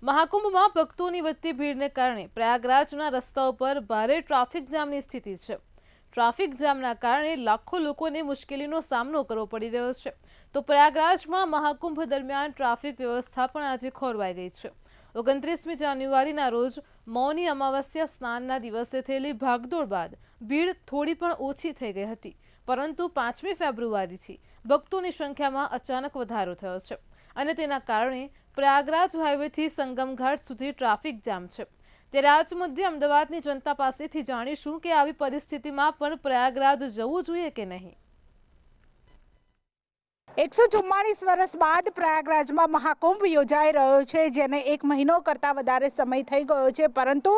મહાકુંભમાં ભક્તોની વધતી ભીડને કારણે પ્રયાગરાજના રસ્તાઓ પર ભારે ટ્રાફિક જામની સ્થિતિ છે। ટ્રાફિક જામના કારણે લાખો લોકોને મુશ્કેલીનો સામનો કરવો પડી રહ્યો છે। તો પ્રયાગરાજમાં મહાકુંભ દરમિયાન ટ્રાફિક વ્યવસ્થા પણ આજે ખોરવાઈ ગઈ છે। 29મી જાન્યુઆરીના રોજ મૌની અમાવસ્યા સ્નાનના દિવસે થયેલી ભાગદોડ બાદ ભીડ થોડી પણ ઓછી થઈ ગઈ હતી, પરંતુ 5મી ફેબ્રુઆરીથી ભક્તોની સંખ્યામાં અચાનક વધારો થયો છે અને તેના કારણે પ્રયાગરાજ હાઈવેથી સંગમ ઘાટ સુધી ટ્રાફિક જામ છે। ત્યારે આજ મુદ્દે અમદાવાદની જનતા પાસેથી જાણીશું કે આવી પરિસ્થિતિમાં પણ પ્રયાગરાજ જવું જોઈએ કે નહીં। 144 વર્ષ બાદ પ્રયાગરાજમાં મહાકુંભ યોજાઈ રહ્યો છે, જેને 1 મહિનો કરતાં વધારે સમય થઈ ગયો છે, પરંતુ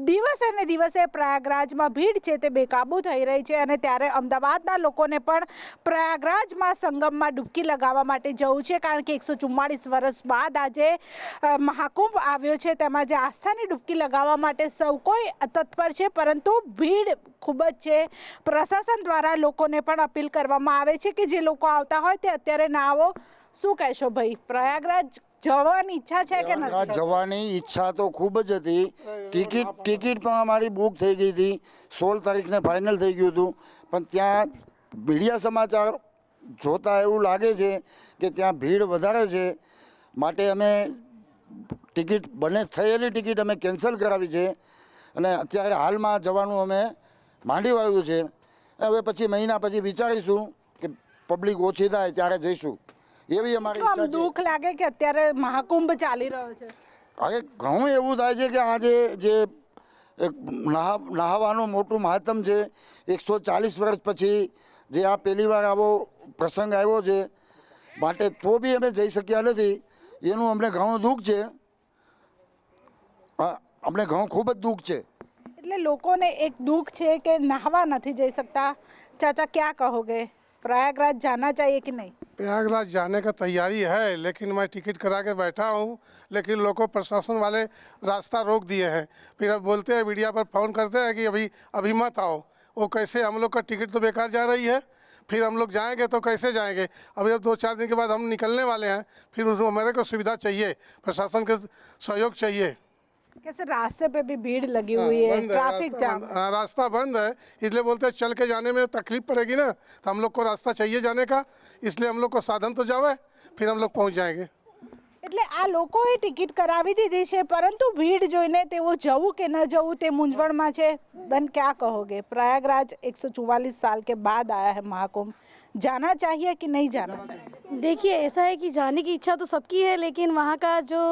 દિવસે ને દિવસે પ્રયાગરાજમાં ભીડ છે તે બેકાબૂ થઈ રહી છે અને ત્યારે અમદાવાદના લોકોને પણ પ્રયાગરાજમાં સંગમમાં ડૂબકી લગાવવા માટે જવું છે, કારણ કે 144 વર્ષ બાદ આજે મહાકુંભ આવ્યો છે, તેમાં જે આસ્થાની ડૂબકી લગાવવા માટે સૌ કોઈ તત્પર છે, પરંતુ ભીડ ખૂબ જ છે। પ્રશાસન દ્વારા લોકોને પણ અપીલ કરવામાં આવે છે કે જે લોકો આવતા હોય તે અત્યારે ના આવો। શું કહેશો ભાઈ, પ્રયાગરાજ જવાની ઈચ્છા છે કે નથી? જવાની ઈચ્છા તો ખૂબ જ હતી। ટિકિટ પણ અમારી બુક થઈ ગઈ હતી, 16 તારીખને ફાઇનલ થઈ ગયું હતું, પણ ત્યાં મીડિયા સમાચાર જોતા એવું લાગે છે કે ત્યાં ભીડ વધારે છે, માટે અમે થયેલી ટિકિટ અમે કેન્સલ કરાવી છે અને અત્યારે હાલમાં જવાનું અમે માંડી વાળ્યું છે। હવે પછી મહિના પછી વિચારીશું કે પબ્લિક ઓછી થાય ત્યારે જઈશું, એવી અમારી ઈચ્છા છે। દુઃખ લાગે કે અત્યારે મહાકુંભ ચાલી રહ્યો છે, હવે ઘણું એવું થાય છે કે આજે જે એક નહાવાનું મોટું મહાત્મ છે, 140 વર્ષ પછી જે આ પહેલી વાર આવો પ્રસંગ આવ્યો છે, માટે તો બી અમે જઈ શક્યા નથી, એનું અમને ઘણું દુઃખ છે। અમને ખૂબ જ દુઃખ છે। એટલે લોકોને એક દુઃખ છે કે નहावा नहीं जा सकता। चाचा क्या कहोगे, प्रयागराज जाना चाहिए कि नहीं? प्रयागराज जाने का तैयारी है, लेकिन मैं टिकट करा के बैठा हूँ, लेकिन लोगों प्रशासन वाले रास्ता रोक दिए हैं। फिर अब बोलते हैं, मीडिया पर फ़ोन करते हैं कि अभी मत आओ। वो कैसे, हम लोग का टिकट तो बेकार जा रही है, फिर हम लोग जाएंगे तो कैसे जाएंगे? अभी अब 2-4 दिन के बाद हम निकलने वाले हैं, फिर उसको मेरे को सुविधा चाहिए, प्रशासन का सहयोग चाहिए। कैसे रास्ते पे भी भीड़ लगी हुई है, ट्रैफिक जाम, रास्ता बंद है, इसलिए बोलते हैं चल के जाने में तकलीफ पड़ेगी ना, तो हम लोग को रास्ता चाहिए जाने का, इसलिए हम लोग को साधन तो जावे, फिर हम लोग पहुंच जाएंगे। એટલે આ લોકોએ ટિકિટ કરાવી દીધી છે, પરંતુ ભીડ જોઈને તેઓ જવું કે ન જવું તે મૂંઝવણમાં છે। બેન, क्या कहोगे, प्रयागराज 144 साल के बाद आया है महाकुंभ, जाना चाहिए कि नहीं जाना चाहिए? देखिए, ऐसा है कि जाने की इच्छा तो सबकी है, लेकिन वहाँ का जो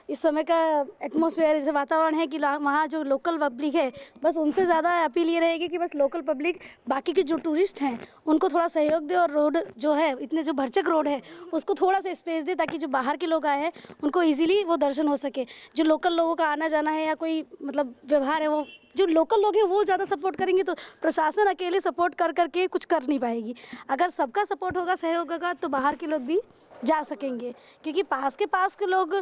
इस समय का एटमॉस्फेयर, जैसे वातावरण है कि वहाँ जो लोकल पब्लिक है, बस उनसे ज़्यादा अपील ये रहेगी कि बस लोकल पब्लिक, बाकी के जो टूरिस्ट हैं उनको थोड़ा सहयोग दे, और रोड जो है, इतने जो भरचक रोड है उसको थोड़ा सा स्पेस दे, ताकि जो बाहर के लोग आए हैं उनको ईजिली वो दर्शन हो सके। जो लोकल लोगों का आना जाना है या कोई मतलब व्यवहार है, वो जो लोकल लोग हैं वो ज़्यादा सपोर्ट करेंगे, तो प्रशासन अकेले सपोर्ट कर करके कुछ कर नहीं पाएगी। अगर सबका सपोर्ट होगा, सहयोग होगा, तो बाहर के लोग भी जा सकेंगे, क्योंकि पास के लोग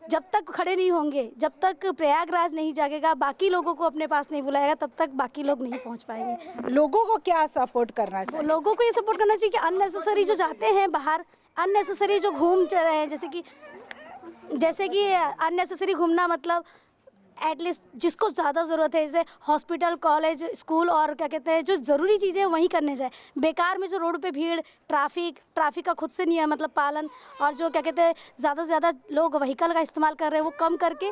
जब तक खड़े नहीं होंगे, जब तक प्रयागराज नहीं जागेगा, बाकी लोगों को अपने पास नहीं बुलाएगा, तब तक बाकी लोग नहीं पहुंच पाएंगे। लोगों को क्या सपोर्ट करना चाहिए? लोगों को ये सपोर्ट करना चाहिए कि अननेसेसरी जो जाते हैं बाहर, अननेसेसरी जो घूम रहे हैं, जैसे कि अननेसेसरी घूमना, मतलब एटलीस्ट जिसको ज़्यादा ज़रूरत है, जैसे हॉस्पिटल, कॉलेज, स्कूल और क्या कहते हैं, जो ज़रूरी चीज़ें वहीं करने जाए। बेकार में जो रोड पे भीड़, ट्रैफिक का खुद से नहीं है मतलब पालन, और जो क्या कहते हैं ज़्यादा से ज़्यादा लोग व्हीकल का इस्तेमाल कर रहे हैं, वो कम करके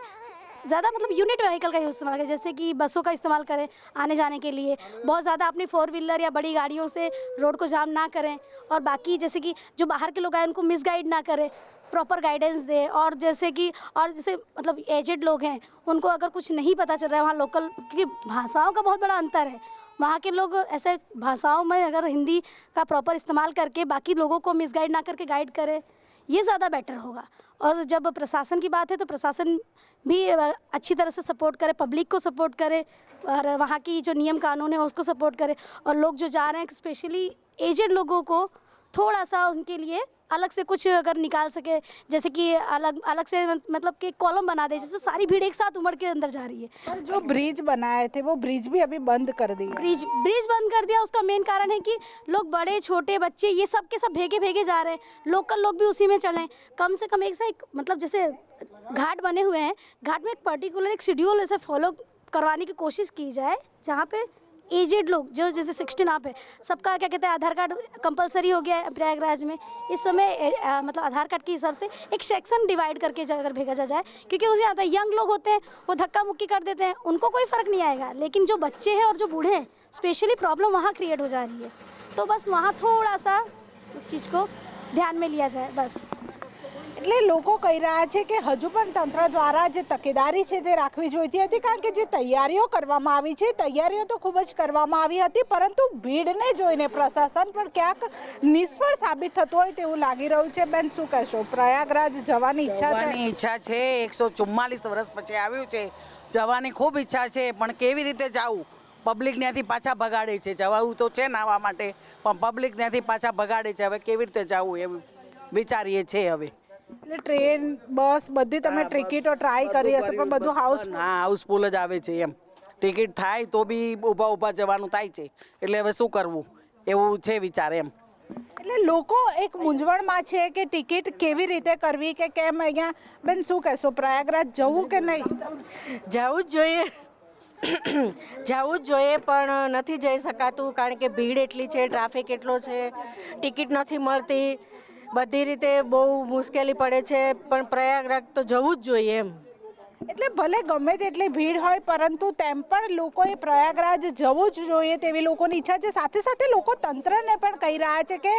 ज़्यादा मतलब यूनिट व्हीकल का इस्तेमाल करें, जैसे कि बसों का इस्तेमाल करें आने जाने के लिए। बहुत ज़्यादा अपनी 4 व्हीलर या बड़ी गाड़ियों से रोड को जाम ना करें, और बाकी जैसे कि जो बाहर के लोग आए उनको मिसगाइड ना करें, प्रॉपर गाइडेंस दे। और जैसे मतलब एजेड लोग हैं, उनको अगर कुछ नहीं पता चल रहा है वहाँ लोकल, क्योंकि भाषाओं का बहुत बड़ा अंतर है, वहाँ के लोग ऐसे भाषाओं में अगर हिंदी का प्रॉपर इस्तेमाल करके बाकी लोगों को मिसगाइड ना करके गाइड करे, ये ज़्यादा बेटर होगा। और जब प्रशासन की बात है तो प्रशासन भी अच्छी तरह से सपोर्ट करे, पब्लिक को सपोर्ट करे, और वहाँ की जो नियम कानून है उसको सपोर्ट करे, और लोग जो जा रहे हैं स्पेशली एजेड लोगों को थोड़ा सा उनके लिए अलग से कुछ अगर निकाल सके, जैसे कि अलग अलग से मतलब कि कॉलम बना दे, जैसे सारी भीड़ एक साथ उमड़ के अंदर जा रही है। और जो ब्रिज बनाए थे वो ब्रिज भी अभी बंद कर दिए। ब्रिज बंद कर दिया, उसका मेन कारण है कि लोग बड़े छोटे बच्चे ये सब के सब भेगे जा रहे हैं, लोकल लोग भी उसी में चलें। कम से कम एक मतलब जैसे घाट बने हुए हैं, घाट में एक पर्टिकुलर एक शेड्यूल ऐसे फॉलो करवाने की कोशिश की जाए, जहाँ पे एजेड लोग जो जैसे 16 अप है, सबका क्या कहते हैं आधार कार्ड कंपलसरी हो गया है प्रयागराज में इस समय। मतलब आधार कार्ड के हिसाब से एक सेक्शन डिवाइड करके अगर भेजा जाए, क्योंकि उसमें आता है यंग लोग होते हैं, वो धक्का मुक्की कर देते हैं, उनको कोई फ़र्क नहीं आएगा, लेकिन जो बच्चे हैं और जो बूढ़े हैं स्पेशली प्रॉब्लम वहाँ क्रिएट हो जा रही है। तो बस वहाँ थोड़ा सा उस चीज़ को ध्यान में लिया जाए बस। એટલે લોકો કહી રહ્યા છે કે હજુ પણ તંત્ર દ્વારા જે તકેદારી છે તે રાખવી જોઈતી હતી, કારણ કે જે તૈયારીઓ કરવામાં આવી છે તૈયારીઓ તો ખૂબ જ કરવામાં આવી હતી, પરંતુ ભીડને જોઈને પ્રશાસન પણ ક્યાંક નિષ્ફળ સાબિત થતું હોય તેવું લાગી રહ્યું છે। બેન શું કહેશો? પ્રયાગરાજ જવાની ઈચ્છા છે? જવાની ઈચ્છા છે, 144 વર્ષ પછી આવ્યું છે, જવાની ખૂબ ઈચ્છા છે, પણ કેવી રીતે જાવું? પબ્લિક ત્યાંથી પાછા ભગાડે છે, જવાવું તો છે નાવા માટે, પણ પબ્લિક ત્યાંથી પાછા ભગાડે છે, હવે કેવી રીતે જાવું એમ વિચારીએ છે હવે। એટલે ટ્રેન બસ બધી તમે ટિકિટો ટ્રાય કરી હશે પણ બધું હાઉસ? હા, હાઉસફુલ જ આવે છે એમ, ટિકિટ થાય તો બી ઊભા ઊભા જવાનું થાય છે, એટલે હવે શું કરવું એવું છે વિચાર એમ। એટલે લોકો એક મૂંઝવણમાં છે કે ટિકિટ કેવી રીતે કરવી કે કેમ અહીંયા। બેન શું કહેશો? પ્રયાગરાજ જવું કે નહીં? જવું જ જોઈએ, જવું જ જોઈએ, પણ નથી જઈ શકાતું કારણ કે ભીડ એટલી છે, ટ્રાફિક એટલો છે, ટિકિટ નથી મળતી, બધી રીતે બહુ મુશ્કેલી પડે છે, પણ પ્રયાગરાજ તો જવું જ જોઈએ એમ। એટલે ભલે ગમે તેટલી ભીડ હોય પરંતુ તેમ પણ લોકોએ પ્રયાગરાજ જવું જ જોઈએ તેવી લોકોની ઈચ્છા છે। સાથે સાથે લોકો તંત્રને પણ કહી રહ્યા છે કે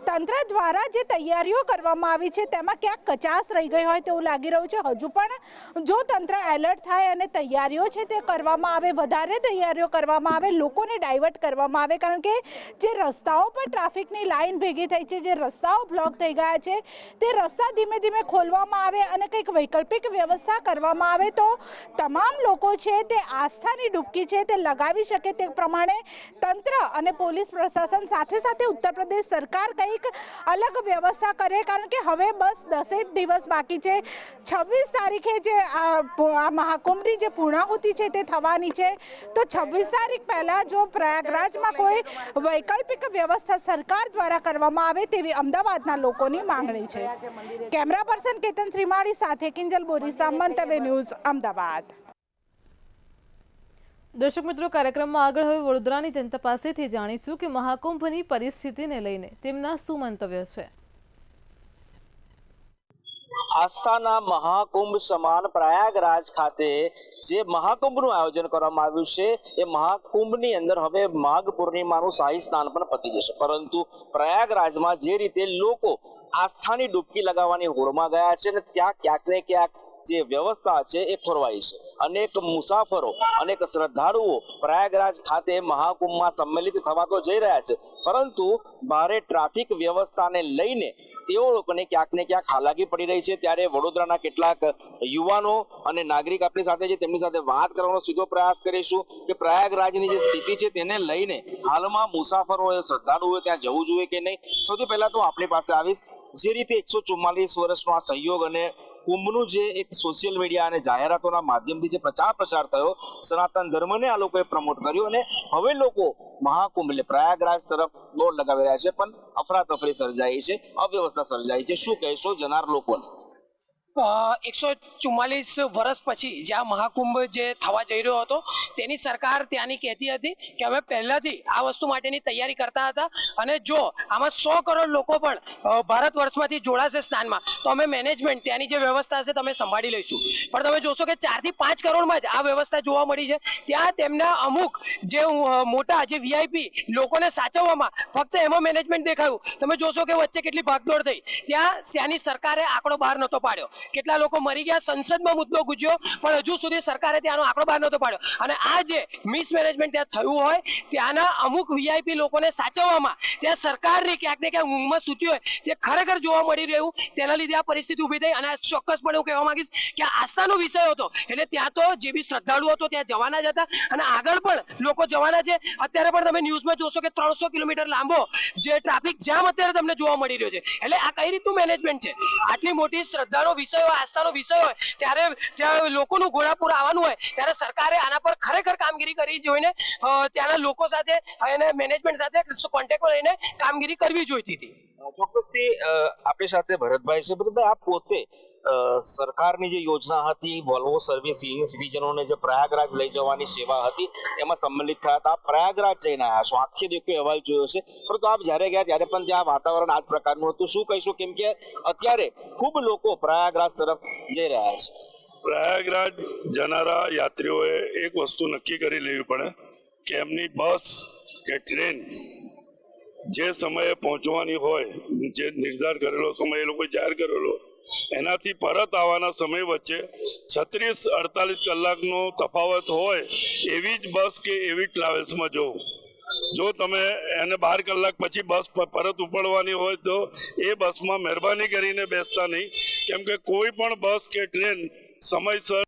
તંત્ર દ્વારા જે તૈયારીઓ કરવામાં આવી છે તેમાં ક્યાંક કચાશ રહી ગઈ હોય તેવું લાગી રહ્યું છે। હજુ પણ જો તંત્ર એલર્ટ થાય અને તૈયારીઓ છે તે કરવામાં આવે, વધારે તૈયારીઓ કરવામાં આવે, લોકોને ડાયવર્ટ કરવામાં આવે, કારણ કે જે રસ્તાઓ પર ટ્રાફિકની લાઈન ભેગી થઈ છે, જે રસ્તાઓ બ્લોક થઈ ગયા છે, તે રસ્તા ધીમે ધીમે ખોલવામાં આવે અને કંઈક વૈકલ્પિક વ્યવસ્થા કરવામાં આવે તો તમામ લોકો છે તે આસ્થાની ડૂબકી છે તે લગાવી શકે તે પ્રમાણે તંત્ર અને પોલીસ પ્રશાસન સાથે સાથે ઉત્તર પ્રદેશ સરકાર કંઈક અલગ વ્યવસ્થા કરે, કારણ કે હવે બસ 10 દિવસ બાકી છે। 26 તારીખે જે આ મહાકુંભની જે પૂર્ણાહુતિ છે તે થવાની છે, તો 26 તારીખ પહેલાં જો પ્રયાગરાજમાં કોઈ વૈકલ્પિક વ્યવસ્થા સરકાર દ્વારા કરવામાં આવે તેવી અમદાવાદના લોકોની માંગણી છે। કેમેરા પર્સન કેતન શ્રીમાળી સાથે કિંજલ બોરીસા, મંતવ્ય ન્યૂઝ, અમદાવાદ। દર્શક મિત્રો, કાર્યક્રમમાં આગળ હવે વડોદરાની જનતા પાસેથી જાણીશું કે મહાકુંભની પરિસ્થિતિને લઈને તેમના શું મંતવ્ય છે। આસ્થાના મહાકુંભ સમાન પ્રયાગરાજ ખાતે જે મહાકુંભનું આયોજન કરવામાં આવ્યું છે એ મહાકુંભની અંદર હવે માઘ પૂર્ણિમાનું શાહી સ્નાન પણ પતી જશે, પરંતુ પ્રયાગરાજમાં જે રીતે લોકો આસ્થાની ડૂબકી લગાવવાની હોડમાં ગયા છે અને ત્યાં ક્યાંક ને ક્યાંક જે વ્યવસ્થા છે એ ખોરવાઈ છે। અનેક મુસાફરો, અનેક શ્રદ્ધાળુઓ પ્રયાગરાજ ખાતે મહાકુંભમાં સંમેલિત થવા તો જઈ રહ્યા છે, પરંતુ ભારે ટ્રાફિક વ્યવસ્થાને લઈને તેઓ લોકોને ક્યાંક ને ક્યાંક હાલાકી પડી રહી છે। ત્યારે વડોદરાના કેટલાક યુવાનો અને નાગરિક આપણી સાથે છે, તેમની સાથે વાત કરવાનો સીધો પ્રયાસ કરીશું કે પ્રયાગરાજની જે સ્થિતિ છે તેને લઈને હાલમાં મુસાફરોએ, શ્રદ્ધાળુઓએ ત્યાં જવું જોઈએ કે નહીં। સૌથી પહેલા તો આપણી પાસે આવીશ, જે રીતે 144 વર્ષનો આ સહયોગ અને કુંભનું જે એક સોશિયલ મીડિયા અને જાહેરાતોના માધ્યમથી જે પ્રચાર પ્રસાર થયો, સનાતન ધર્મને આ લોકોએ પ્રમોટ કર્યો અને હવે લોકો મહાકુંભ એટલે પ્રયાગરાજ તરફ દોડ લગાવી રહ્યા છે, પણ અફરાતફરી સર્જાઈ છે, અવ્યવસ્થા સર્જાઈ છે। શું કહેશો જનાર લોકોને? 144 વર્ષ પછી જ્યાં મહાકુંભ જે થવા જઈ રહ્યો હતો તેની સરકાર ત્યાંની કહેતી હતી કે અમે પહેલાથી આ વસ્તુ માટેની તૈયારી કરતા હતા અને જો આમાં 100 કરોડ લોકો પણ ભારત વર્ષમાંથી જોડાશે સ્નાનમાં તો અમે મેનેજમેન્ટ ત્યાંની જે વ્યવસ્થા છે તમે સંભાળી લઈશું। પણ તમે જોશો કે 4 થી 5 કરોડમાં જ આ વ્યવસ્થા જોવા મળી છે। ત્યાં તેમના અમુક જે મોટા જે વીઆઈપી લોકોને સાચવવામાં ફક્ત એમાં મેનેજમેન્ટ દેખાયું। તમે જોશો કે વચ્ચે કેટલી ભાગદોડ થઈ, ત્યાંની સરકારે આંકડો બહાર નહોતો પાડ્યો। કેટલા લોકો મરી ગયા, સંસદમાં મુદ્દો ગુજ્યો, પણ હજુ સુધી સરકારે ત્યાંનો આંકડો બહાર નહોતો પાડ્યો. અને આ જે મિસમેનેજમેન્ટ ત્યાં થયું હોય, ત્યાંના અમુક વીઆઈપી લોકોને સાચવવામાં ત્યાં સરકારની ક્યાંક ને ક્યાંક ઊંઘમાં સૂતી હોય જે ખરેખર જોવા મળી રહ્યું, તેના લીધે આ પરિસ્થિતિ ઊભી થઈ. અને ચોક્કસપણે હું કહેવા માંગીશ કે આ આસ્થાનો વિષય હતો, એટલે ત્યાં તો જે બી શ્રદ્ધાળુઓ હતો ત્યાં જવાના જ હતા અને આગળ પણ લોકો જવાના છે. અત્યારે પણ તમે ન્યૂઝમાં જોશો કે 300 કિલોમીટર લાંબો જે ટ્રાફિક જામ અત્યારે તમને જોવા મળી રહ્યો છે. એટલે આ કઈ રીતનું મેનેજમેન્ટ છે? આટલી મોટી શ્રદ્ધાનો વિષય હોય, આસ્થાનો વિષય હોય, ત્યારે ત્યાં લોકોનું ઘોડાપુર આવવાનું હોય, ત્યારે સરકારે આના પર ખરેખર કામગીરી કરી જોઈને ત્યાંના લોકો સાથે અને મેનેજમેન્ટ સાથે કોન્ટેક્ટમાં રહીને કામગીરી કરવી જોઈતી હતી. ચોક્કસથી આપણી સાથે ભરતભાઈ છે. ભરતભાઈ, આપ પોતે સરકારની જે યોજના હતી વોલ્વો સર્વિસ સિનિયર સિટીઝનોને જે પ્રયાગરાજ લઈ જવાની સેવા હતી એમાં સંમિલિત થયા હતા. પ્રયાગરાજ જઈને આવ્યા છો, આખી દેખો અહેવાલ જોયો છે, પરંતુ આપ જ્યારે ગયા ત્યારે પણ ત્યાં વાતાવરણ આ જ પ્રકારનું હતું. શું કહીશું, કેમ કે અત્યારે ખૂબ લોકો પ્રયાગરાજ તરફ જઈ રહ્યા છે? પ્રયાગરાજ જનારા યાત્રીઓએ એક વસ્તુ નક્કી કરી લેવી પડે કે એમની બસ કે ટ્રેન જે સમયે પહોંચવાની હોય, જે નિર્ધાર કરેલો સમય એ લોકો જાહેર કરેલો, એનાથી પરત આવવાના સમય વચ્ચે 36-48 કલાકનો તફાવત હોય એવી જ બસ કે એવી ટ્રાવેલ્સમાં જવું. જો તમે એને 12 કલાક પછી બસ પરત ઉપડવાની હોય તો એ બસમાં મહેરબાની કરીને બેસતા નહીં, કેમ કે કોઈ પણ બસ કે ટ્રેન સમયસર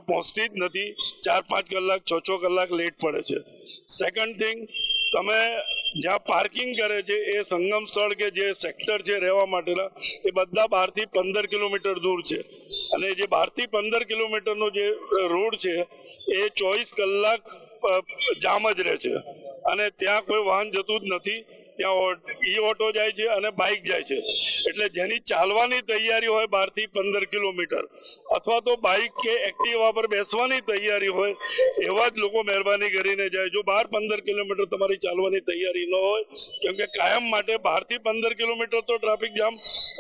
પહોંચતી જ નથી. 4-5 કલાક 6 કલાક લેટ પડે છે. સેકન્ડ થિંગ, તમે જ્યાં પાર્કિંગ કરે છે એ સંગમ સ્થળ કે જે સેક્ટર છે રહેવા માટેના, એ બધા 12 થી 15 કિલોમીટર દૂર છે. અને જે 12 થી 15 કિલોમીટરનો જે રોડ છે એ 24 કલાક જામ જ રહે છે અને ત્યાં કોઈ વાહન જતું જ નથી. ત્યાં ઈ ઓટો જાય છે અને બાઇક જાય છે. એટલે જેની ચાલવાની તૈયારી હોય 12 થી 15 કિલોમીટર અથવા તો બાઇક કે એક્ટિવા પર બેસવાની તૈયારી હોય, એવા જ લોકો મહેરબાની કરીને જાય. જો 12-15 કિલોમીટર તમારી ચાલવાની તૈયારી ન હોય, કેમ કે કાયમ માટે 12 થી 15 કિલોમીટર તો ટ્રાફિક જામ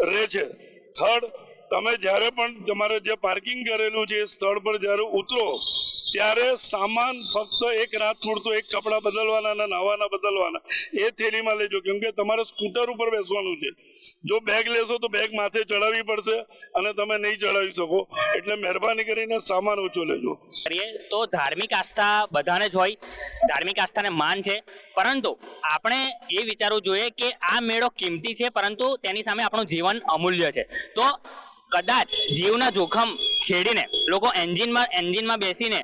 રહે છે. થર્ડ, તમે જ્યારે પણ તમારે જે પાર્કિંગ કરેલું છે એ સ્થળ પર જ્યારે ઉતરો ત્યારે સામાન ફક્ત એક રાત પૂરતું, એક કપડાં બદલવાના અને નાવાના બદલવાના એ થેલીમાં લેજો, કેમ કે તમારે સ્કૂટર ઉપર બેસવાનું છે. જો બેગ લેશો તો બેગ માથે ચડાવવી પડશે અને તમે નહીં ચડાવી શકો. એટલે મહેરબાની કરીને સામાન ઓછો લેજો. તો ધાર્મિક આસ્થા બધાને જ હોય, ધાર્મિક આસ્થાને માન છે, પરંતુ આપણે એ વિચારવું જોઈએ કે આ મેળો કિંમતી છે, પરંતુ તેની સામે આપણું જીવન અમૂલ્ય છે. તો કદાચ જીવના જોખમ ખેડીને લોકો એન્જિનમાં બેસીને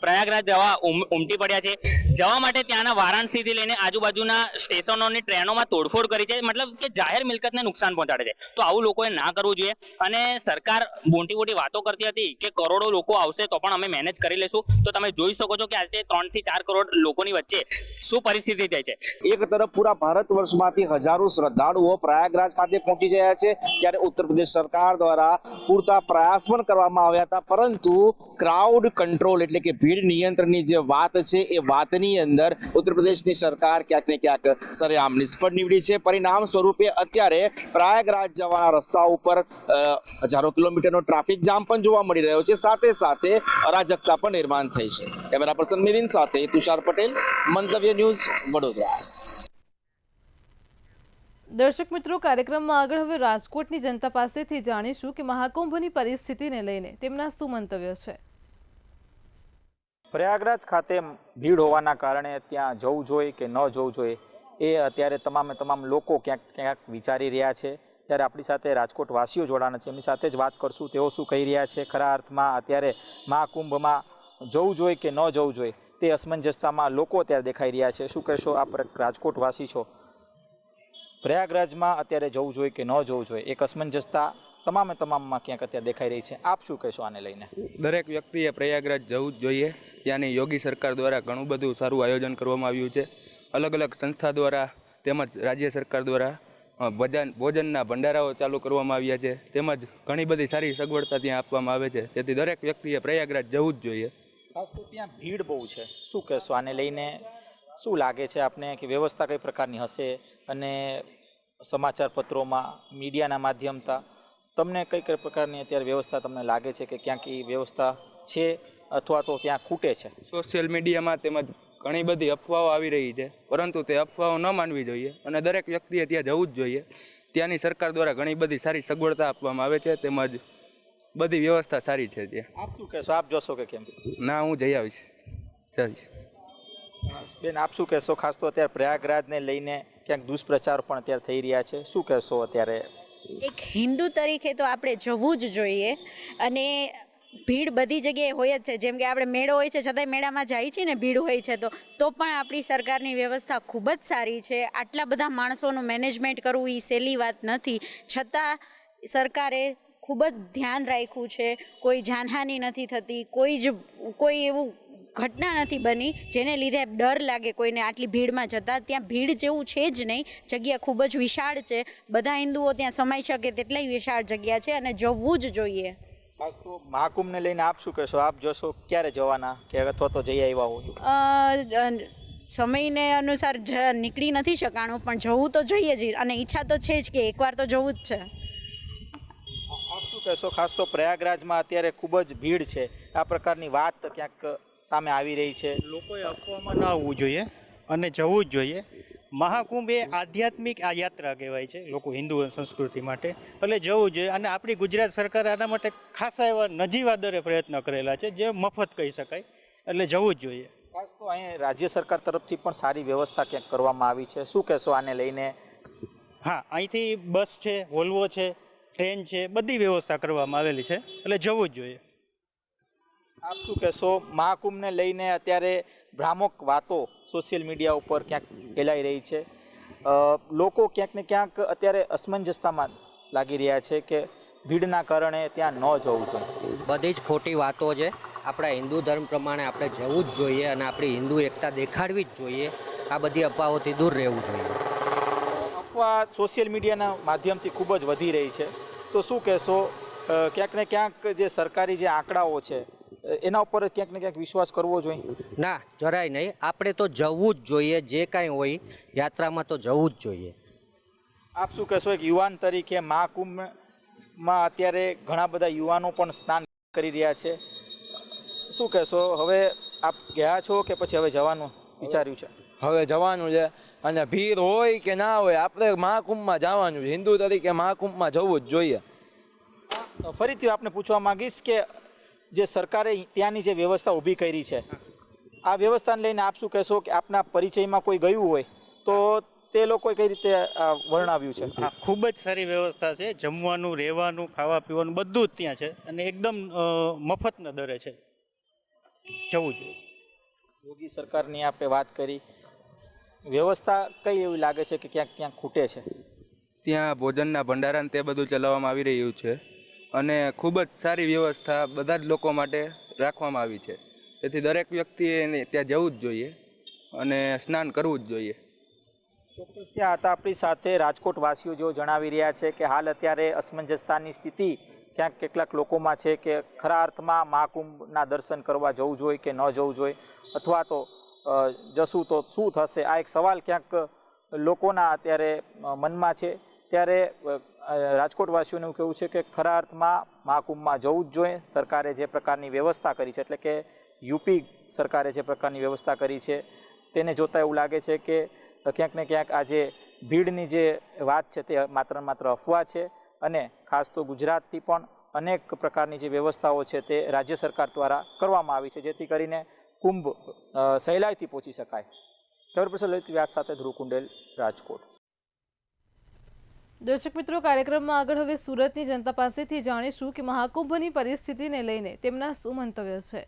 પ્રયાગરાજ જવા ઉમટી પડ્યા છે. જવા માટે ત્યાંના વારાણસીથી લઈને આજુબાજુના સ્ટેશનોની ટ્રેનોમાં તોડફોડ કરી છે, મતલબ કે જાહેર મિલકતને નુકસાન પહોંચાડે છે. તો આવું લોકોએ ના કરવું જોઈએ. અને સરકાર મોટી વાતો કરતી હતી કે કરોડો લોકો આવશે તો પણ અમે મેનેજ કરી લેશું. તો તમે જોઈ શકો છો કે આજે 3 થી 4 કરોડ લોકોની વચ્ચે શું પરિસ્થિતિ થઈ છે. એક તરફ પૂરા ભારત વર્ષમાંથી હજારો શ્રદ્ધાળુઓ પ્રયાગરાજ ખાતે પહોંચી ગયા છે, ત્યારે ઉત્તર પ્રદેશ સરકાર દ્વારા પૂરતા પ્રયાસ પણ કરવામાં આવ્યા હતા, પરંતુ ક્રાઉડ કંટ્રોલ એટલે કે ભીડ નિયંત્રણની જે વાત છે એ વાતની અંદર ઉત્તર પ્રદેશની સરકાર ક્યાંક ને ક્યાંક સરેઆમ નિષ્ફળ નીવડી છે. પરિણામ સ્વરૂપે અત્યારે પ્રયાગરાજ જવાના રસ્તા ઉપર હજારો કિલોમીટરનો ટ્રાફિક જામ પણ જોવા મળી રહ્યો છે. સાથે સાથે અરાજકતા પણ નિર્માણ થઈ છે. કેમેરા પર્સન મિલિન સાથે તુષાર પટેલ, મંતવ્ય ન્યૂઝ, વડોદરા. દર્શક મિત્રો, કાર્યક્રમમાં આગળ હવે રાજકોટની જનતા પાસેથી જાણીશું કે મહાકુંભની પરિસ્થિતિને લઈને તેમના શું મંતવ્યો છે. પ્રયાગરાજ ખાતે ભીડ હોવાના કારણે ત્યાં જવું જોઈએ કે ન જવું જોઈએ એ અત્યારે તમામ લોકો ક્યાંક વિચારી રહ્યા છે. ત્યારે આપણી સાથે રાજકોટ વાસીઓ જોડાણા છે, એમની સાથે જ વાત કરશું તેઓ શું કહી રહ્યા છે. ખરા અર્થમાં અત્યારે મહાકુંભમાં જવું જોઈએ કે ન જવું જોઈએ તે અસમંજસતામાં લોકો અત્યારે દેખાઈ રહ્યા છે. શું કહેશો, આપ રાજકોટ વાસી છો, પ્રયાગરાજમાં અત્યારે જવું જોઈએ કે ન જવું જોઈએ, એક અસમંજસતા તમામમાં ક્યાંક અત્યારે દેખાઈ રહી છે. આપ શું કહેશો આને લઈને? દરેક વ્યક્તિએ પ્રયાગરાજ જવું જ જોઈએ. ત્યાંની યોગી સરકાર દ્વારા ઘણું બધું સારું આયોજન કરવામાં આવ્યું છે. અલગ અલગ સંસ્થા દ્વારા તેમજ રાજ્ય સરકાર દ્વારા ભોજનના ભંડારાઓ ચાલુ કરવામાં આવ્યા છે, તેમજ ઘણી બધી સારી સગવડતા ત્યાં આપવામાં આવે છે. તેથી દરેક વ્યક્તિએ પ્રયાગરાજ જવું જ જોઈએ. ખાસ તો ત્યાં ભીડ બહુ છે, શું કહેશો આને લઈને? શું લાગે છે આપને કે વ્યવસ્થા કઈ પ્રકારની હશે? અને સમાચાર પત્રોમાં, મીડિયાના માધ્યમથી તમને કઈ પ્રકારની અત્યારે વ્યવસ્થા તમને લાગે છે કે ક્યાંક એ વ્યવસ્થા છે અથવા તો ત્યાં ખૂટે છે? સોશિયલ મીડિયામાં તેમજ ઘણી બધી અફવાઓ આવી રહી છે, પરંતુ તે અફવાઓ ન માનવી જોઈએ અને દરેક વ્યક્તિએ ત્યાં જવું જ જોઈએ. ત્યાંની સરકાર દ્વારા ઘણી બધી સારી સગવડતા આપવામાં આવે છે, તેમજ બધી વ્યવસ્થા સારી છે ત્યાં. આપ શું કહેશો? આપ જોશો કે કેમ? ના, હું જઈ આવીશ. બેન, આપ શું કહેશો? ખાસ તો અત્યારે પ્રયાગરાજને લઈને ક્યાંક દુષ્પ્રચાર પણ અત્યારે થઈ રહ્યા છે, શું કહેશો અત્યારે? એક હિન્દુ તરીકે તો આપણે જવું જ જોઈએ, અને ભીડ બધી જગ્યાએ હોય જ છે. જેમ કે આપણે મેળો હોય છે છતાંય મેળામાં જાય છે ને ભીડ હોય છે, તો પણ આપણી સરકારની વ્યવસ્થા ખૂબ જ સારી છે. આટલા બધા માણસોનું મેનેજમેન્ટ કરવું એ સહેલી વાત નથી, છતાં સરકારે ખૂબ જ ધ્યાન રાખ્યું છે. કોઈ જાનહાનિ નથી થતી, કોઈ એવું ઘટના નથી બની જેને લીધે ડર લાગે કોઈને આટલી ભીડમાં જતા. ત્યાં ભીડ જેવું છે જ નહીં, જગ્યા ખૂબ જ વિશાળ છે, બધા હિન્દુઓ ત્યાં સમાઈ શકે તેટલી વિશાળ જગ્યા છે અને જવું જ જોઈએ. ખાસ તો મહાકુંભને લઈને આપ શું કહેશો? આપ જોશો ક્યારે જવાના કે અથવા તો જઈ આવ્યા હોય? સમયને અનુસાર નીકળી નથી શકાણું, પણ જવું તો જોઈએ જ, અને ઈચ્છા તો છે જ કે એકવાર તો જવું જ છે. આપ શું કહેશો? ખાસ તો પ્રયાગરાજમાં અત્યારે ખૂબ જ ભીડ છે, આ પ્રકારની વાત ક્યાંક સામે આવી રહી છે. લોકોએ અફવામાં ન આવવું જોઈએ અને જવું જ જોઈએ. મહાકુંભ એ આધ્યાત્મિક આ યાત્રા કહેવાય છે લોકો હિન્દુ સંસ્કૃતિ માટે, એટલે જવું જોઈએ. અને આપણી ગુજરાત સરકારે આના માટે ખાસા એવા નજીવા દરે પ્રયત્ન કરેલા છે જે મફત કહી શકાય, એટલે જવું જ જોઈએ. ખાસ તો અહીં રાજ્ય સરકાર તરફથી પણ સારી વ્યવસ્થા ક્યાંક કરવામાં આવી છે, શું કહેશો આને લઈને? હા, અહીંથી બસ છે, વોલ્વો છે, ટ્રેન છે, બધી વ્યવસ્થા કરવામાં આવેલી છે, એટલે જવું જ જોઈએ. આપ શું કહેશો? મહાકુંભને લઈને અત્યારે ભ્રામક વાતો સોશિયલ મીડિયા ઉપર ક્યાંક ફેલાઈ રહી છે, લોકો ક્યાંક ને ક્યાંક અત્યારે અસમંજસતામાં લાગી રહ્યા છે કે ભીડના કારણે ત્યાં ન જવું જોઈએ. બધી જ ખોટી વાતો છે. આપણા હિન્દુ ધર્મ પ્રમાણે આપણે જવું જ જોઈએ અને આપણી હિન્દુ એકતા દેખાડવી જ જોઈએ. આ બધી અફવાઓથી દૂર રહેવું જોઈએ. અફવા સોશિયલ મીડિયાના માધ્યમથી ખૂબ જ વધી રહી છે, તો શું કહેશો? ક્યાંક ને ક્યાંક જે સરકારી જે આંકડાઓ છે એના ઉપર ક્યાંક ને ક્યાંક વિશ્વાસ કરવો જોઈએ? ના, જરાય નહીં. આપણે તો જવું જ જોઈએ, જે કાંઈ હોય યાત્રામાં તો જવું જ જોઈએ. આપ શું કહેશો? એક યુવાન તરીકે મહાકુંભમાં અત્યારે ઘણા બધા યુવાનો પણ સ્નાન કરી રહ્યા છે, શું કહેશો? હવે આપ ગયા છો કે પછી હવે જવાનું વિચાર્યું છે? હવે જવાનું છે, અને ભીડ હોય કે ના હોય આપણે મહાકુંભમાં જવાનું છે. હિન્દુ તરીકે મહાકુંભમાં જવું જ જોઈએ. ફરીથી આપને પૂછવા માંગીશ કે જે સરકારે ત્યાંની જે વ્યવસ્થા ઊભી કરી છે, આ વ્યવસ્થાને લઈને આપ શું કહેશો? કે આપના પરિચયમાં કોઈ ગયું હોય તો તે લોકોએ કઈ રીતે વર્ણવ્યું છે? હા, ખૂબ જ સારી વ્યવસ્થા છે. જમવાનું, રહેવાનું, ખાવા પીવાનું બધું જ ત્યાં છે, અને એકદમ મફતના દરે છે. જવું જોઈએ. યોગી સરકારની આપણે વાત કરી, વ્યવસ્થા કઈ એવી લાગે છે કે ક્યાંક ક્યાંક ખૂટે છે? ત્યાં ભોજનના ભંડારા તે બધું ચલાવવામાં આવી રહ્યું છે, અને ખૂબ જ સારી વ્યવસ્થા બધા જ લોકો માટે રાખવામાં આવી છે. તેથી દરેક વ્યક્તિએ ત્યાં જવું જ જોઈએ અને સ્નાન કરવું જ જોઈએ. ચોક્કસ ત્યાં હતા આપણી સાથે રાજકોટ વાસીઓ જેઓ જણાવી રહ્યા છે કે હાલ અત્યારે અસમંજસતાની સ્થિતિ ક્યાંક કેટલાક લોકોમાં છે કે ખરા અર્થમાં મહાકુંભના દર્શન કરવા જવું જોઈએ કે ન જવું જોઈએ, અથવા તો જશું તો શું થશે, આ એક સવાલ ક્યાંક લોકોના અત્યારે મનમાં છે. ત્યારે રાજકોટવાસીઓને એવું કહેવું છે કે ખરા અર્થમાં મહાકુંભમાં જવું જ જોઈએ. સરકારે જે પ્રકારની વ્યવસ્થા કરી છે, એટલે કે યુપી સરકારે જે પ્રકારની વ્યવસ્થા કરી છે તેને જોતાં એવું લાગે છે કે ક્યાંક ને ક્યાંક આ જે ભીડની જે વાત છે તે માત્ર ને માત્ર અફવા છે, અને ખાસ તો ગુજરાતથી પણ અનેક પ્રકારની જે વ્યવસ્થાઓ છે તે રાજ્ય સરકાર દ્વારા કરવામાં આવી છે, જેથી કરીને કુંભ સહેલાઈથી પહોંચી શકાય. કેમેરા પર્સન લલિત વ્યાસ સાથે ધ્રુવ કુંડેલ, રાજકોટ. દર્શક મિત્રો, કાર્યક્રમમાં આગળ હવે સુરતની જનતા પાસેથી જાણીશું કે મહાકુંભની પરિસ્થિતિને લઈને તેમના શું મંતવ્ય છે.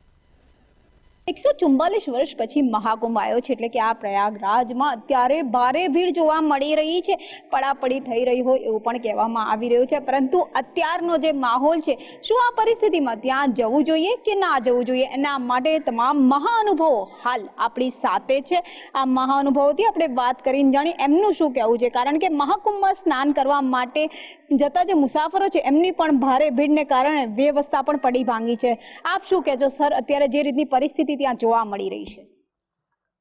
144 વર્ષ પછી મહાકુંભ આવ્યો છે, એટલે કે આ પ્રયાગરાજમાં અત્યારે ભારે ભીડ જોવા મળી રહી છે. પડાપડી થઈ રહી હોય એવું પણ કહેવામાં આવી રહ્યું છે, પરંતુ અત્યારનો જે માહોલ છે, શું આ પરિસ્થિતિમાં ત્યાં જવું જોઈએ કે ના જવું જોઈએ, એના માટે તમામ મહાનુભાવો હાલ આપણી સાથે છે. આ મહાનુભાવોથી આપણે વાત કરીને જાણી એમનું શું કહેવું છે, કારણ કે મહાકુંભમાં સ્નાન કરવા માટે જતા જે મુસાફરો છે એમની પણ ભારે ભીડને કારણે વ્યવસ્થા પણ પડી ભાંગી છે. આપ શું કહેજો સર, અત્યારે જે રીતની પરિસ્થિતિ ત્યાં જોવા મળી રહી છે?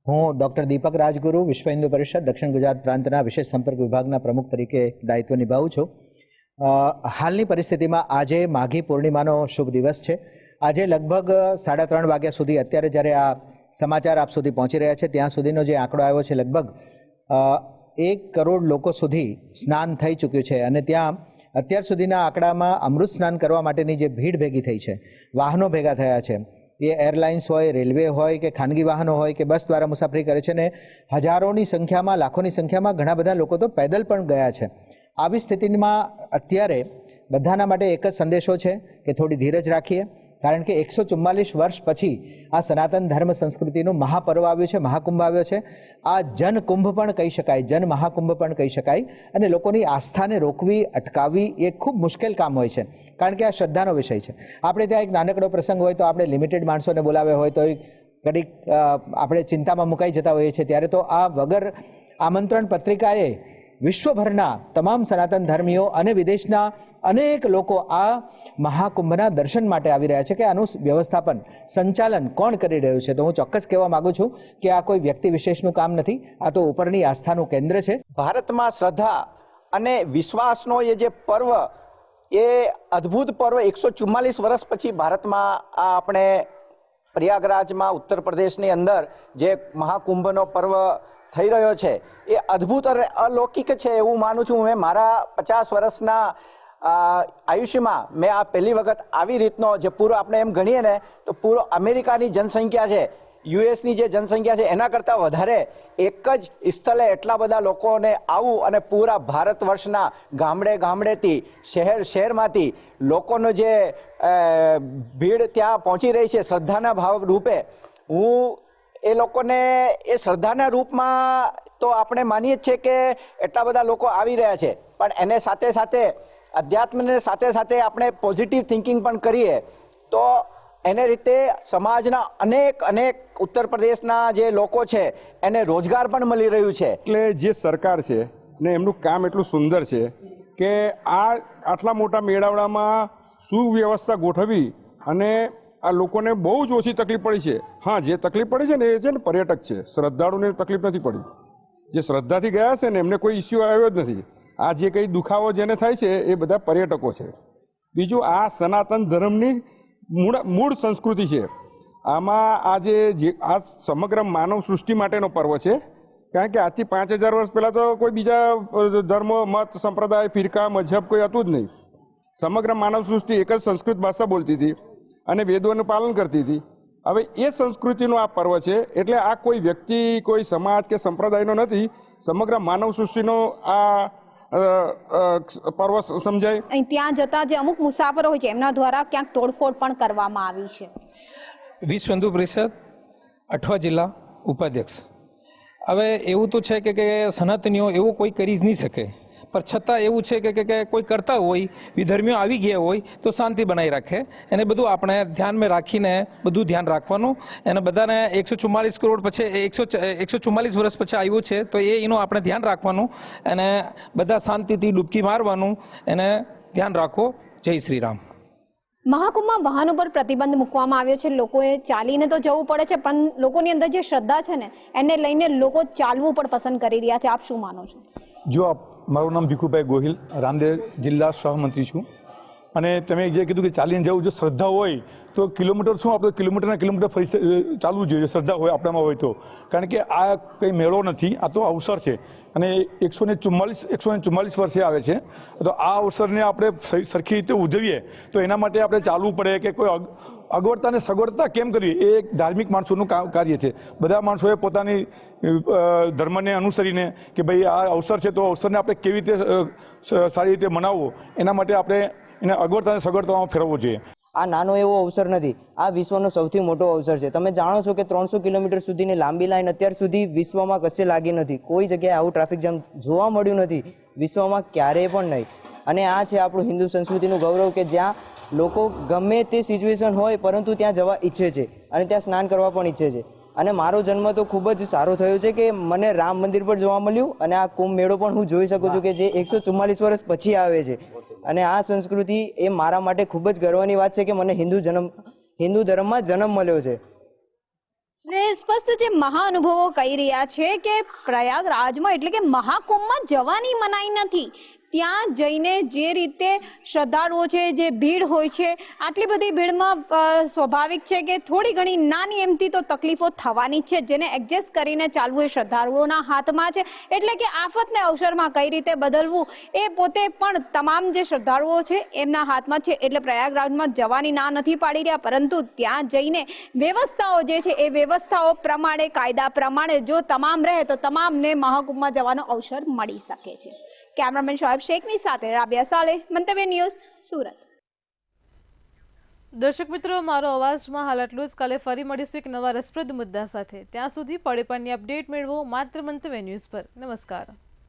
હું ડૉક્ટર દીપક રાજગુરુ, વિશ્વ હિન્દુ પરિષદ દક્ષિણ ગુજરાત પ્રાંતના વિશેષ સંપર્ક વિભાગના પ્રમુખ તરીકે દાયિત્વ નિભાવું છું. હાલની પરિસ્થિતિમાં આજે માઘી પૂર્ણિમાનો શુભ દિવસ છે. આજે લગભગ 3:30 વાગ્યા સુધી, અત્યારે જ્યારે આ સમાચાર આપ સુધી પહોંચી રહ્યા છે ત્યાં સુધીનો જે આંકડો આવ્યો છે, લગભગ 1 કરોડ લોકો સુધી સ્નાન થઈ ચૂક્યું છે અને ત્યાં અત્યાર સુધીના આંકડામાં અમૃત સ્નાન કરવા માટેની જે ભીડ ભેગી થઈ છે, વાહનો ભેગા થયા છે, એ એરલાઇન્સ હોય, રેલવે હોય કે ખાનગી વાહનો હોય કે બસ દ્વારા મુસાફરી કરે છે ને હજારોની સંખ્યામાં, લાખોની સંખ્યામાં ઘણા બધા લોકો તો પેદલ પણ ગયા છે. આવી સ્થિતિમાં અત્યારે બધાના માટે એક જ સંદેશો છે કે થોડી ધીરજ રાખીએ, કારણ કે 144 વર્ષ પછી આ સનાતન ધર્મ સંસ્કૃતિનું મહાપર્વ આવ્યું છે, મહાકુંભ આવ્યો છે. આ જનકુંભ પણ કહી શકાય, જન મહાકુંભ પણ કહી શકાય. અને લોકોની આસ્થાને રોકવી, અટકાવવી એ ખૂબ મુશ્કેલ કામ હોય છે, કારણ કે આ શ્રદ્ધાનો વિષય છે. આપણે ત્યાં એક નાનકડો પ્રસંગ હોય તો આપણે લિમિટેડ માણસોને બોલાવ્યા હોય તો ઘડીક આપણે ચિંતામાં મુકાઈ જતા હોઈએ છીએ. ત્યારે તો આ વગર આમંત્રણ પત્રિકાએ વિશ્વભરના તમામ સનાતન ધર્મીઓ અને વિદેશના અનેક લોકો આ મહાકુંભના દર્શન માટે આવી રહ્યા છે કે આનું વ્યવસ્થાપન, સંચાલન કોણ કરી રહ્યું છે. તો હું ચોક્કસ કહેવા માંગુ છું કે આ કોઈ વ્યક્તિ વિશેષનું કામ નથી, આ તો ઉપરની આસ્થાનું કેન્દ્ર છે. ભારતમાં શ્રદ્ધા અને વિશ્વાસનો એ જે પર્વ, એ અદ્ભુત પર્વ 144 વર્ષ પછી ભારતમાં આ આપણે પ્રયાગરાજમાં ઉત્તર પ્રદેશની અંદર જે મહાકુંભનો પર્વ થઈ રહ્યો છે એ અદ્ભુત અને અલૌકિક છે એવું માનું છું. મેં મારા 50 વર્ષના આયુષ્યમાં મેં આ પહેલી વખત આવી રીતનો જે પૂરો આપણે એમ ગણીએ ને તો પૂરો અમેરિકાની જનસંખ્યા છે, યુએસની જે જનસંખ્યા છે એના કરતાં વધારે એક જ સ્થળે એટલા બધા લોકોને આવું અને પૂરા ભારત વર્ષના ગામડે ગામડેથી, શહેર શહેરમાંથી લોકોનો જે ભીડ ત્યાં પહોંચી રહી છે શ્રદ્ધાના ભાવ રૂપે, હું એ લોકોને એ શ્રદ્ધાના રૂપમાં તો આપણે માનીએ જ છે કે એટલા બધા લોકો આવી રહ્યા છે, પણ એને સાથે સાથે અધ્યાત્મને સાથે સાથે આપણે પોઝિટિવ થિંકિંગ પણ કરીએ તો એને રીતે સમાજના અનેક ઉત્તર પ્રદેશના જે લોકો છે એને રોજગાર પણ મળી રહ્યું છે. એટલે જે સરકાર છે ને એમનું કામ એટલું સુંદર છે કે આટલા મોટા મેળાવડામાં સુવ્યવસ્થા ગોઠવી અને આ લોકોને બહુ જ ઓછી તકલીફ પડી છે. હા, જે તકલીફ પડી છે ને એ છે ને પર્યટક છે, શ્રદ્ધાળુને તકલીફ નથી પડી. જે શ્રદ્ધાથી ગયા છે ને એમને કોઈ ઇસ્યુ આવ્યો જ નથી. આ જે કંઈ દુખાવો જેને થાય છે એ બધા પર્યટકો છે. બીજું, આ સનાતન ધર્મની મૂળ સંસ્કૃતિ છે. આમાં આજે આ સમગ્ર માનવ સૃષ્ટિ માટેનો પર્વ છે, કારણ કે આજથી 5000 વર્ષ પહેલાં તો કોઈ બીજા ધર્મ, મત, સંપ્રદાય, ફિરકા, મજહબ કોઈ હતું જ નહીં. સમગ્ર માનવ સૃષ્ટિ એક જ સંસ્કૃત ભાષા બોલતી હતી અને વેદોનું પાલન કરતી હતી. હવે એ સંસ્કૃતિનો આ પર્વ છે, એટલે આ કોઈ વ્યક્તિ, કોઈ સમાજ કે સંપ્રદાયનો નથી, સમગ્ર માનવ સૃષ્ટિનો આ પર્વ સમજાય. અહીં ત્યાં જતા જે અમુક મુસાફરો હોય છે એમના દ્વારા ક્યાંક તોડફોડ પણ કરવામાં આવી છે. વિશ્વ હિન્દુ પરિષદ અઠવા જિલ્લા ઉપાધ્યક્ષ. હવે એવું તો છે કે સનાતનીઓ એવું કોઈ કરી જ નહીં શકે, પણ છતાં એવું છે કે કોઈ કરતા હોય, વિધર્મીઓ આવી ગયા હોય તો શાંતિ બનાવી રાખે. એને બધું આપણે ધ્યાનમાં રાખીને બધું ધ્યાન રાખવાનું. એને બધાને 144 કરોડ પછી 144 વર્ષ પછી આવ્યું છે તો એનું આપણે ધ્યાન રાખવાનું અને બધા શાંતિથી ડૂબકી મારવાનું. એને ધ્યાન રાખો. જય શ્રી રામ. મહાકુંભમાં વાહનો પર પ્રતિબંધ મૂકવામાં આવ્યો છે. લોકોએ ચાલીને તો જવું પડે છે, પણ લોકોની અંદર જે શ્રદ્ધા છે ને એને લઈને લોકો ચાલવું પણ પસંદ કરી રહ્યા છે. આપ શું માનો છો? જો મારું નામ ભીખુભાઈ ગોહિલ, રામદેવ જિલ્લા સહમંત્રી છું. અને તમે જે કીધું કે ચાલીને જવું, જો શ્રદ્ધા હોય તો કિલોમીટર શું આપણે કિલોમીટર ફરી ચાલવું જોઈએ, શ્રદ્ધા હોય આપણામાં હોય તો. કારણ કે આ કંઈ મેળો નથી, આ તો અવસર છે અને 144 વર્ષે આવે છે. તો આ અવસરને આપણે સરખી રીતે ઉજવીએ તો એના માટે આપણે ચાલવું પડે કે કોઈ અગવડતા અને સગવડતા કેમ કરવી એ એક ધાર્મિક માણસોનું કાર્ય છે. બધા માણસોએ પોતાની ધર્મને અનુસરીને કે ભાઈ આ અવસર છે તો અવસરને આપણે કેવી રીતે સારી રીતે મનાવવો એના માટે આપણે એને અગવડતા અને સગવડતામાં ફેરવવો જોઈએ. આ નાનો એવો અવસર નથી, આ વિશ્વનો સૌથી મોટો અવસર છે. તમે જાણો છો કે 300 કિલોમીટર સુધીની લાંબી લાઈન અત્યાર સુધી વિશ્વમાં કશે લાગી નથી. કોઈ જગ્યાએ આવું ટ્રાફિક જામ જોવા મળ્યું નથી, વિશ્વમાં ક્યારેય પણ નહીં. અને આ છે આપણું હિન્દુ સંસ્કૃતિનું ગૌરવ કે જ્યાં લોકો ગમે તે સિચ્યુએશન હોય પરંતુ ત્યાં જવા ઈચ્છે છે અને ત્યાં સ્નાન કરવા પણ ઈચ્છે છે. અને મારો જન્મ તો ખૂબ જ સારો થયો છે કે મને રામ મંદિર પર જોવા મળ્યું અને આ કુંભ મેળો પણ હું જોઈ શકું છું કે જે 144 વર્ષ પછી આવે છે. અને આ સંસ્કૃતિ એ મારા માટે ખૂબ જ ગર્વની વાત છે કે મને હિન્દુ ધર્મમાં જન્મ મળ્યો છે. સ્પષ્ટ જે મહાનુભાવો કહી રહ્યા છે કે પ્રયાગરાજમાં એટલે કે મહાકુંભમાં જવાની મનાઈ નથી, ત્યાં જઈને જે રીતે શ્રદ્ધાળુઓ છે, જે ભીડ હોય છે, આટલી બધી ભીડમાં સ્વાભાવિક છે કે થોડી ઘણી નાની એમથી તો તકલીફો થવાની જ છે, જેને એડજસ્ટ કરીને ચાલવું એ શ્રદ્ધાળુઓના હાથમાં છે. એટલે કે આફતને અવસરમાં કઈ રીતે બદલવું એ પોતે પણ તમામ જે શ્રદ્ધાળુઓ છે એમના હાથમાં છે. એટલે પ્રયાગરાજમાં જવાની ના નથી પાડી રહ્યા, પરંતુ ત્યાં જઈને વ્યવસ્થાઓ જે છે એ વ્યવસ્થાઓ પ્રમાણે, કાયદા પ્રમાણે જો તમામ રહે તો તમામને મહાકુંભમાં જવાનો અવસર મળી શકે છે. કેમેરામેન શોએબ શેખની સાથે રાબિયા સાલેહ, મંતવ્ય ન્યૂઝ, સુરત. દર્શક મિત્રો, મારો અવાજમાં હાલ આટલું જ. કાલે ફરી મળીશું એક નવા રસપ્રદ મુદ્દા સાથે. ત્યાં સુધી પડે પડની અપડેટ મેળવો માત્ર મંતવ્ય ન્યૂઝ પર. નમસ્કાર.